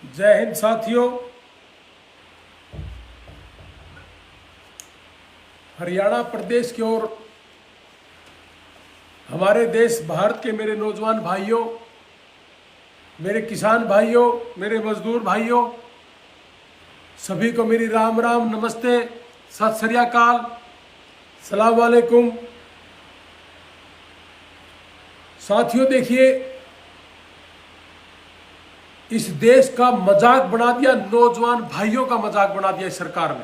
जय हिंद साथियों। हरियाणा प्रदेश की ओर हमारे देश भारत के मेरे नौजवान भाइयों, मेरे किसान भाइयों, मेरे मजदूर भाइयों, सभी को मेरी राम राम, नमस्ते, सत श्री अकाल, सलाम वालेकुम। साथियों देखिए, इस देश का मजाक बना दिया, नौजवान भाइयों का मजाक बना दिया इस सरकार ने।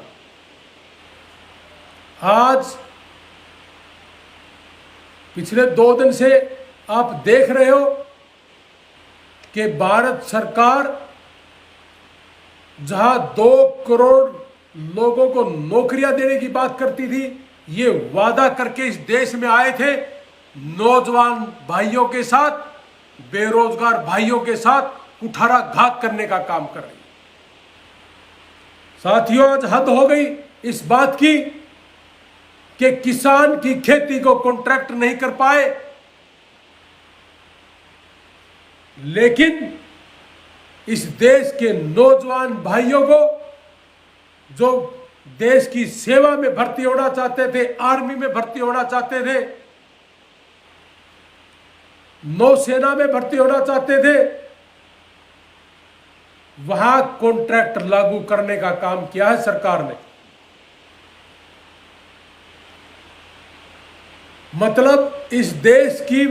आज पिछले 2 दिन से आप देख रहे हो कि भारत सरकार जहां 2 करोड़ लोगों को नौकरियां देने की बात करती थी, ये वादा करके इस देश में आए थे नौजवान भाइयों के साथ, बेरोजगार भाइयों के साथ कुठाराघात करने का काम कर रही है। साथियों, आज हद हो गई इस बात की कि किसान की खेती को कॉन्ट्रैक्ट नहीं कर पाए, लेकिन इस देश के नौजवान भाइयों को जो देश की सेवा में भर्ती होना चाहते थे, आर्मी में भर्ती होना चाहते थे, नौसेना में भर्ती होना चाहते थे, वहां कॉन्ट्रैक्ट लागू करने का काम किया है सरकार ने। मतलब इस देश की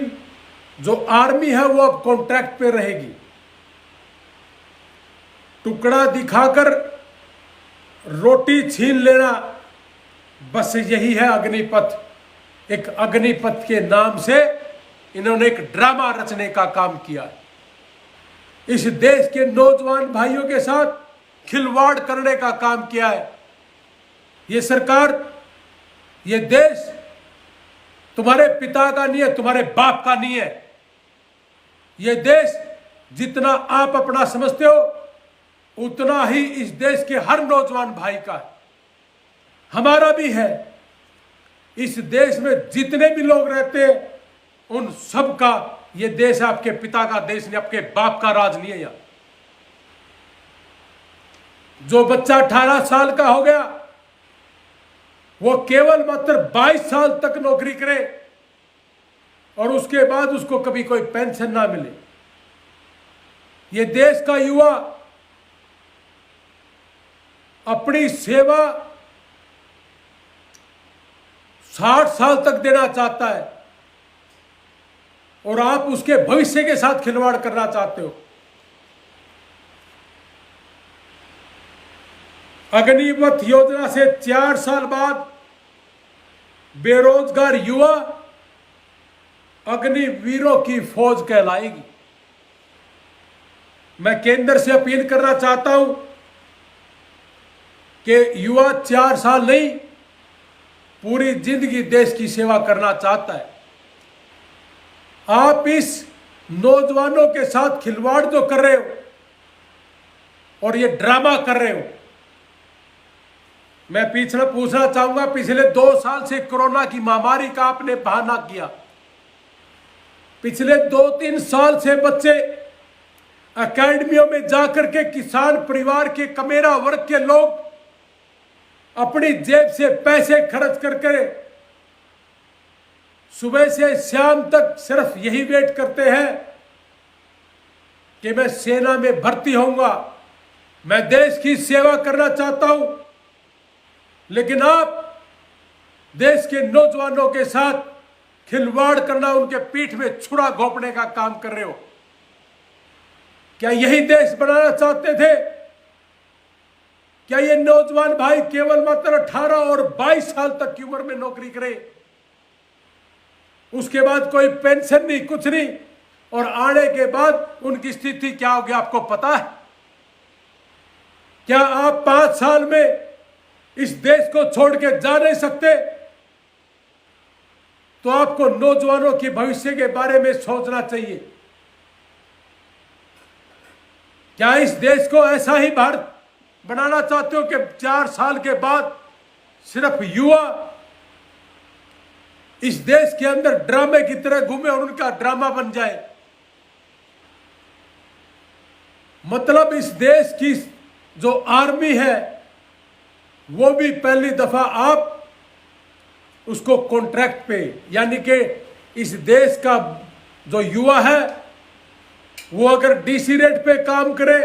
जो आर्मी है वो अब कॉन्ट्रैक्ट पे रहेगी। टुकड़ा दिखाकर रोटी छीन लेना, बस यही है अग्निपथ। एक अग्निपथ के नाम से इन्होंने एक ड्रामा रचने का काम किया है। इस देश के नौजवान भाइयों के साथ खिलवाड़ करने का काम किया है। ये सरकार, ये देश तुम्हारे पिता का नहीं है, तुम्हारे बाप का नहीं है। ये देश जितना आप अपना समझते हो, उतना ही इस देश के हर नौजवान भाई का है, हमारा भी है। इस देश में जितने भी लोग रहते हैं, उन सब का ये देश आपके पिता का देश नहीं, आपके बाप का राज नहीं है। यहां जो बच्चा 18 साल का हो गया, वो केवल मात्र 22 साल तक नौकरी करे और उसके बाद उसको कभी कोई पेंशन ना मिले। ये देश का युवा अपनी सेवा 60 साल तक देना चाहता है और आप उसके भविष्य के साथ खिलवाड़ करना चाहते हो। अग्निपथ योजना से 4 साल बाद बेरोजगार युवा अग्निवीरों की फौज कहलाएगी। मैं केंद्र से अपील करना चाहता हूं कि युवा 4 साल नहीं, पूरी जिंदगी देश की सेवा करना चाहता है। आप इस नौजवानों के साथ खिलवाड़ जो कर रहे हो और ये ड्रामा कर रहे हो, मैं पूछना चाहूंगा, पिछले 2 साल से कोरोना की महामारी का आपने बहाना किया। पिछले 2-3 साल से बच्चे एकेडमियों में जाकर के, किसान परिवार के, कमेरा वर्ग के लोग अपनी जेब से पैसे खर्च करके सुबह से शाम तक सिर्फ यही वेट करते हैं कि मैं सेना में भर्ती होऊंगा, मैं देश की सेवा करना चाहता हूं। लेकिन आप देश के नौजवानों के साथ खिलवाड़ करना, उनके पीठ में छुरा घोंपने का काम कर रहे हो। क्या यही देश बनाना चाहते थे? क्या ये नौजवान भाई केवल मात्र 18 और 22 साल तक की उम्र में नौकरी करे, उसके बाद कोई पेंशन नहीं, कुछ नहीं, और आने के बाद उनकी स्थिति क्या होगी आपको पता है? क्या आप 5 साल में इस देश को छोड़ के जा नहीं सकते? तो आपको नौजवानों के भविष्य के बारे में सोचना चाहिए। क्या इस देश को ऐसा ही भारत बनाना चाहते हो कि 4 साल के बाद सिर्फ युवा इस देश के अंदर ड्रामे की तरह घूमे और उनका ड्रामा बन जाए? मतलब इस देश की जो आर्मी है वो भी पहली दफा आप उसको कॉन्ट्रैक्ट पे, यानी कि इस देश का जो युवा है वो अगर डीसी रेट पे काम करे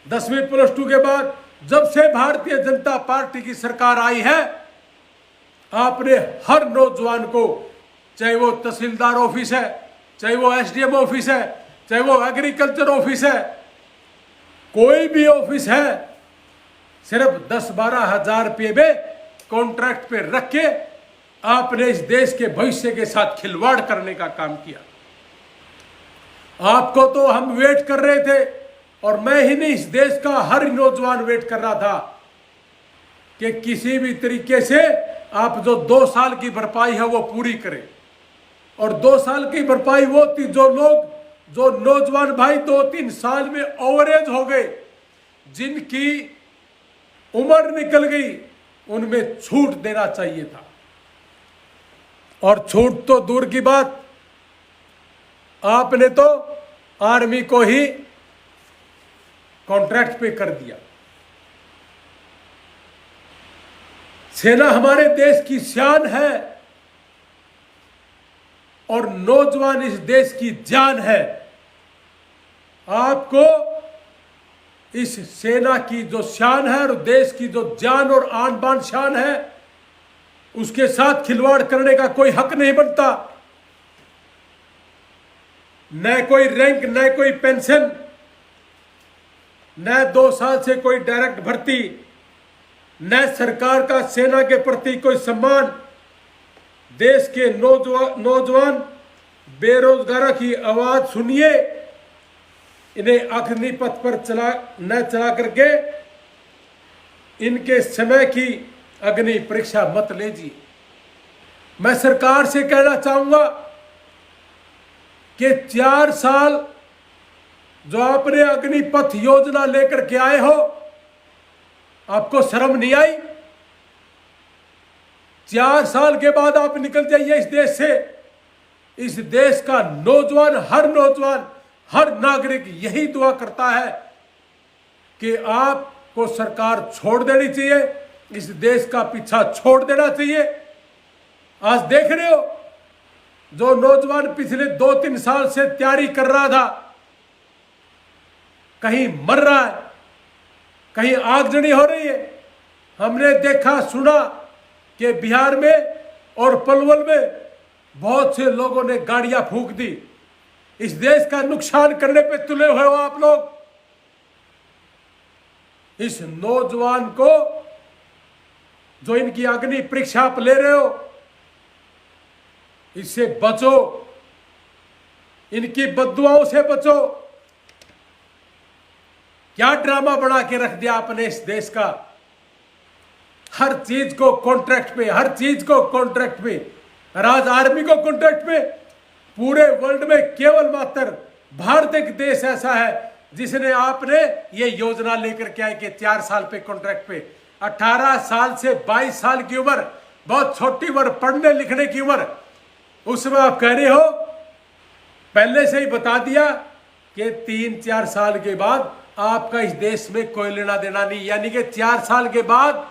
10वीं +2 के बाद, जब से भारतीय जनता पार्टी की सरकार आई है आपने हर नौजवान को, चाहे वो तहसीलदार ऑफिस है, चाहे वो एसडीएम ऑफिस है, चाहे वो एग्रीकल्चर ऑफिस है, कोई भी ऑफिस है, सिर्फ 10-12 हजार रुपये में कॉन्ट्रैक्ट पे रख के आपने इस देश के भविष्य के साथ खिलवाड़ करने का काम किया। आपको तो हम वेट कर रहे थे, और मैं ही नहीं, इस देश का हर नौजवान वेट कर रहा था कि किसी भी तरीके से आप जो 2 साल की भरपाई है वो पूरी करें। और 2 साल की भरपाई वो थी जो नौजवान भाई 2-3 साल में ओवरेज हो गए, जिनकी उम्र निकल गई, उनमें छूट देना चाहिए था। और छूट तो दूर की बात, आपने तो आर्मी को ही कॉन्ट्रैक्ट पे कर दिया। सेना हमारे देश की शान है और नौजवान इस देश की जान है। आपको इस सेना की जो शान है और देश की जो जान और आन बान शान है, उसके साथ खिलवाड़ करने का कोई हक नहीं बनता। न कोई रैंक, न कोई पेंशन, न 2 साल से कोई डायरेक्ट भर्ती, न सरकार का सेना के प्रति कोई सम्मान। देश के नौजवान बेरोजगारों की आवाज सुनिए, इन्हें अग्निपथ पर न चला करके इनके समय की अग्नि परीक्षा मत लीजिए। मैं सरकार से कहना चाहूंगा कि 4 साल जो आपने अग्निपथ योजना लेकर के आए हो, आपको शर्म नहीं आई? 4 साल के बाद आप निकल जाइए इस देश से। इस देश का नौजवान, हर नागरिक यही दुआ करता है कि आपको सरकार छोड़ देनी चाहिए, इस देश का पीछा छोड़ देना चाहिए। आज देख रहे हो, जो नौजवान पिछले 2-3 साल से तैयारी कर रहा था, कहीं मर रहा है, कहीं आगजनी हो रही है। हमने देखा सुना कि बिहार में और पलवल में बहुत से लोगों ने गाड़ियां फूंक दी। इस देश का नुकसान करने पे तुले हुए हो आप लोग। इस नौजवान को जो इनकी अग्नि परीक्षा आप ले रहे हो, इससे बचो, इनकी बद्दुआओं से बचो। क्या ड्रामा बना के रख दिया आपने इस देश का। हर चीज को कॉन्ट्रैक्ट पे, हर चीज को कॉन्ट्रैक्ट पे। राज आर्मी को कॉन्ट्रैक्ट पे। पूरे वर्ल्ड में केवल मात्र भारत एक देश ऐसा है जिसने आपने ये योजना लेकर के आए कि 4 साल पे कॉन्ट्रैक्ट पे। 18 साल से 22 साल की उम्र, बहुत छोटी उम्र, पढ़ने लिखने की उम्र, उसमें आप कह रहे हो, पहले से ही बता दिया कि 3-4 साल के बाद आपका इस देश में कोई लेना देना नहीं। यानी कि 4 साल के बाद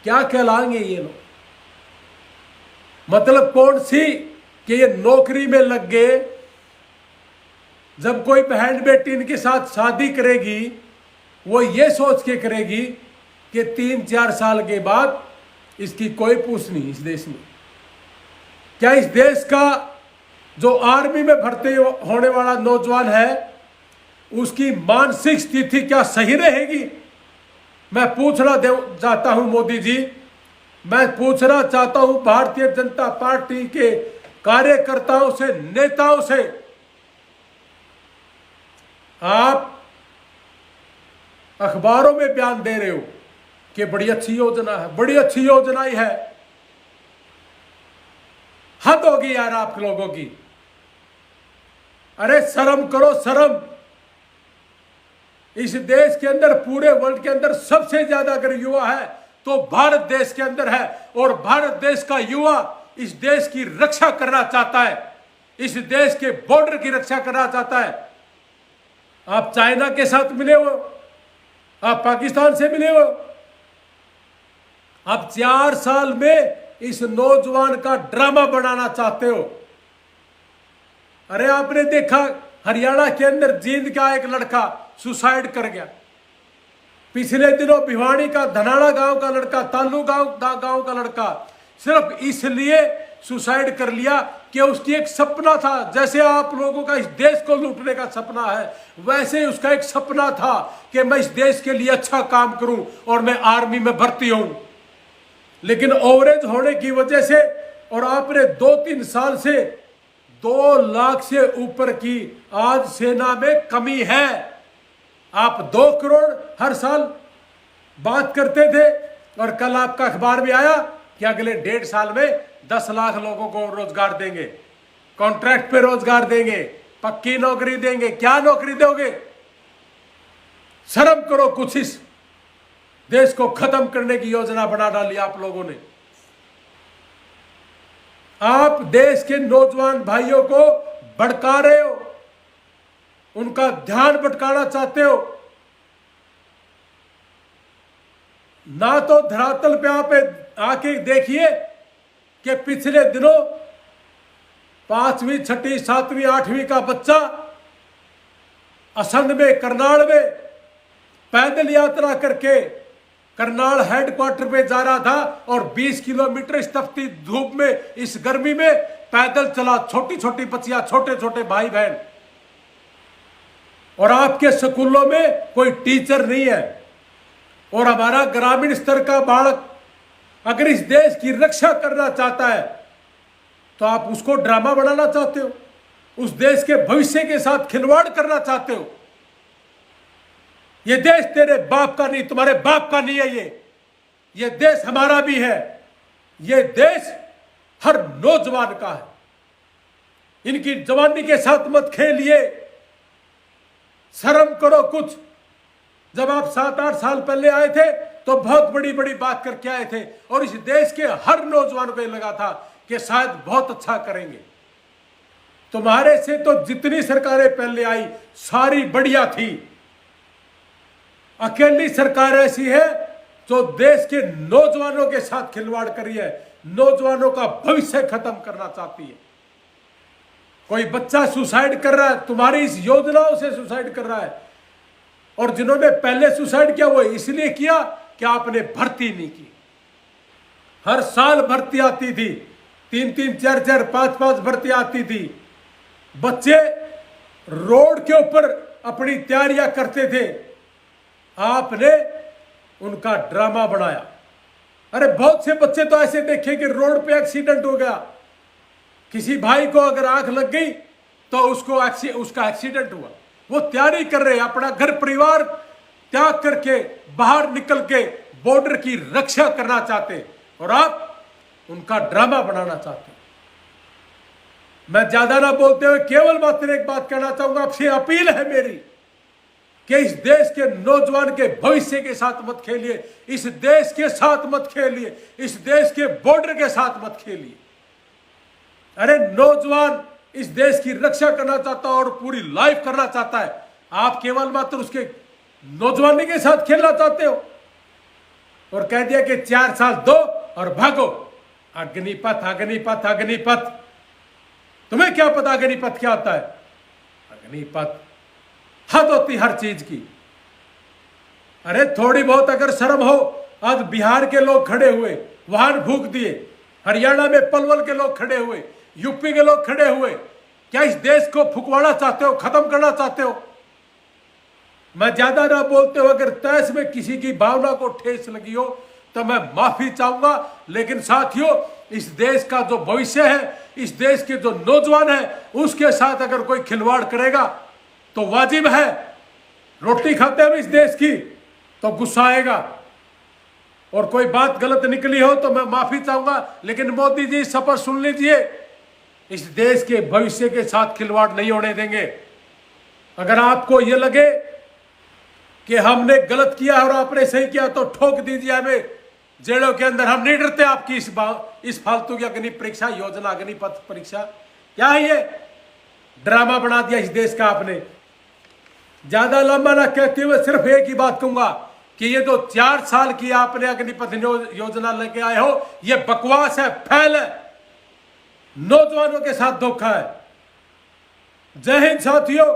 क्या कहलाएंगे ये लोग? मतलब कौन सी कि ये नौकरी में लग गए। जब कोई बहन बेटी इनके साथ शादी करेगी, वो ये सोच के करेगी कि 3-4 साल के बाद इसकी कोई पूछ नहीं इस देश में। क्या इस देश का जो आर्मी में भर्ती होने वाला नौजवान है, उसकी मानसिक स्थिति क्या सही रहेगी? मैं पूछना चाहता हूं मोदी जी, मैं पूछना चाहता हूं भारतीय जनता पार्टी के कार्यकर्ताओं से, नेताओं से, आप अखबारों में बयान दे रहे हो कि बड़ी अच्छी योजना है, बड़ी अच्छी योजना ही है। हद होगी यार आप लोगों की। अरे शर्म करो, शर्म। इस देश के अंदर, पूरे वर्ल्ड के अंदर सबसे ज्यादा अगर युवा है तो भारत देश के अंदर है। और भारत देश का युवा इस देश की रक्षा करना चाहता है, इस देश के बॉर्डर की रक्षा करना चाहता है। आप चाइना के साथ मिले हो, आप पाकिस्तान से मिले हो। आप 4 साल में इस नौजवान का ड्रामा बनाना चाहते हो। अरे आपने देखा हरियाणा के अंदर जींद का एक लड़का सुसाइड कर गया। पिछले दिनों भिवानी का धनाड़ा गांव का लड़का, तालू गांव का लड़का सिर्फ इसलिए सुसाइड कर लिया कि उसकी एक सपना था। जैसे आप लोगों का इस देश को लूटने का सपना है, वैसे ही उसका एक सपना था कि मैं इस देश के लिए अच्छा काम करूं और मैं आर्मी में भर्ती हूं। लेकिन ओवरेज होने की वजह से और आपने 2-3 साल से 2 लाख से ऊपर की आज सेना में कमी है। आप 2 करोड़ हर साल बात करते थे और कल आपका अखबार में आया कि अगले 1.5 साल में 10 लाख लोगों को रोजगार देंगे, कॉन्ट्रैक्ट पे रोजगार देंगे, पक्की नौकरी देंगे। क्या नौकरी दोगे? शर्म करो कुछ। इस देश को खत्म करने की योजना बना डाली आप लोगों ने। आप देश के नौजवान भाइयों को भड़का रहे हो, उनका ध्यान भटकाना चाहते हो। ना तो धरातल पे आप आके देखिए कि पिछले दिनों 5वीं 6वीं 7वीं 8वीं का बच्चा असंध में करनाल में पैदल यात्रा करके करनाल हेडक्वार्टर पे जा रहा था और 20 किलोमीटर इस तपती धूप में, इस गर्मी में पैदल चला। छोटी छोटी बच्चियां, छोटे छोटे भाई बहन। और आपके स्कूलों में कोई टीचर नहीं है। और हमारा ग्रामीण स्तर का बालक अगर इस देश की रक्षा करना चाहता है तो आप उसको ड्रामा बनाना चाहते हो, उस देश के भविष्य के साथ खिलवाड़ करना चाहते हो। ये देश तेरे बाप का नहीं, तुम्हारे बाप का नहीं है। ये देश हमारा भी है। ये देश हर नौजवान का है। इनकी जवानी के साथ मत खेलिए। शर्म करो कुछ। जब आप 7-8 साल पहले आए थे तो बहुत बड़ी बड़ी बात करके आए थे और इस देश के हर नौजवान को लगा था कि शायद बहुत अच्छा करेंगे। तुम्हारे से तो जितनी सरकारें पहले आई सारी बढ़िया थी। अकेली सरकार ऐसी है जो देश के नौजवानों के साथ खिलवाड़ करी है, नौजवानों का भविष्य खत्म करना चाहती है। कोई बच्चा सुसाइड कर रहा है, तुम्हारी इस योजनाओं से सुसाइड कर रहा है। और जिन्होंने पहले सुसाइड किया वो इसलिए किया कि आपने भर्ती नहीं की। हर साल भर्ती आती थी, 3-3, 4-4, 5-5 भर्ती आती थी। बच्चे रोड के ऊपर अपनी तैयारियां करते थे, आपने उनका ड्रामा बनाया। अरे बहुत से बच्चे तो ऐसे देखे कि रोड पे एक्सीडेंट हो गया, किसी भाई को अगर आंख लग गई तो उसका एक्सीडेंट हुआ। वो तैयारी कर रहे, अपना घर परिवार त्याग करके बाहर निकल के बॉर्डर की रक्षा करना चाहते और आप उनका ड्रामा बनाना चाहते। मैं ज्यादा ना बोलते हुए केवल मात्र एक बात कहना चाहूंगा, आपसे अपील है मेरी कि इस देश के नौजवान के भविष्य के साथ मत खेलिए, इस देश के साथ मत खेलिए, इस देश के बॉर्डर के साथ मत खेलिए। अरे नौजवान इस देश की रक्षा करना चाहता है और पूरी लाइफ करना चाहता है। आप केवल मात्र उसके नौजवानी के साथ खेलना चाहते हो और कह दिया कि 4 साल दो और भागो। अग्निपथ अग्निपथ अग्निपथ, तुम्हें क्या पता अग्निपथ क्या होता है? अग्निपथ हद होती हर चीज की। अरे थोड़ी बहुत अगर शर्म हो। आज बिहार के लोग खड़े हुए, वाहन फूंक दिए, हरियाणा में पलवल के लोग खड़े हुए, यूपी के लोग खड़े हुए। क्या इस देश को फुकवाना चाहते हो, खत्म करना चाहते हो? मैं ज्यादा ना बोलते हो, अगर तैस में किसी की भावना को ठेस लगी हो तो मैं माफी चाहूंगा। लेकिन साथियों, इस देश का जो भविष्य है, इस देश के जो नौजवान है, उसके साथ अगर कोई खिलवाड़ करेगा तो वाजिब है। रोटी खाते हैं इस देश की तो गुस्सा आएगा और कोई बात गलत निकली हो तो मैं माफी चाहूंगा। लेकिन मोदी जी शपथ सुन लीजिए, इस देश के भविष्य के साथ खिलवाड़ नहीं होने देंगे। अगर आपको यह लगे कि हमने गलत किया और आपने सही किया तो ठोक दीजिए हमें जेलों के अंदर। हम नहीं डरते आपकी इस फालतू की अग्नि परीक्षा योजना, अग्निपथ परीक्षा। क्या है ये? ड्रामा बना दिया इस देश का आपने। ज्यादा लंबा ना कहते हुए सिर्फ एक ही बात कहूंगा कि ये तो 4 साल की आपने अग्निपथ योजना लेके आए हो, ये बकवास है, फैल है, नौजवानों के साथ धोखा है। जय हिंद साथियों,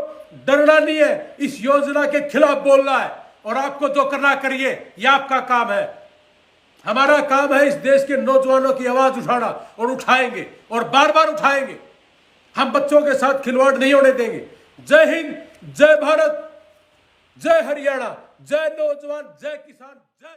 डरना नहीं है, इस योजना के खिलाफ बोलना है और आपको जो करना करिए, यह आपका काम है। हमारा काम है इस देश के नौजवानों की आवाज उठाना, और उठाएंगे और बार बार उठाएंगे। हम बच्चों के साथ खिलवाड़ नहीं होने देंगे। जय हिंद, जय भारत, जय हरियाणा, जय नौजवान, जय किसान, जय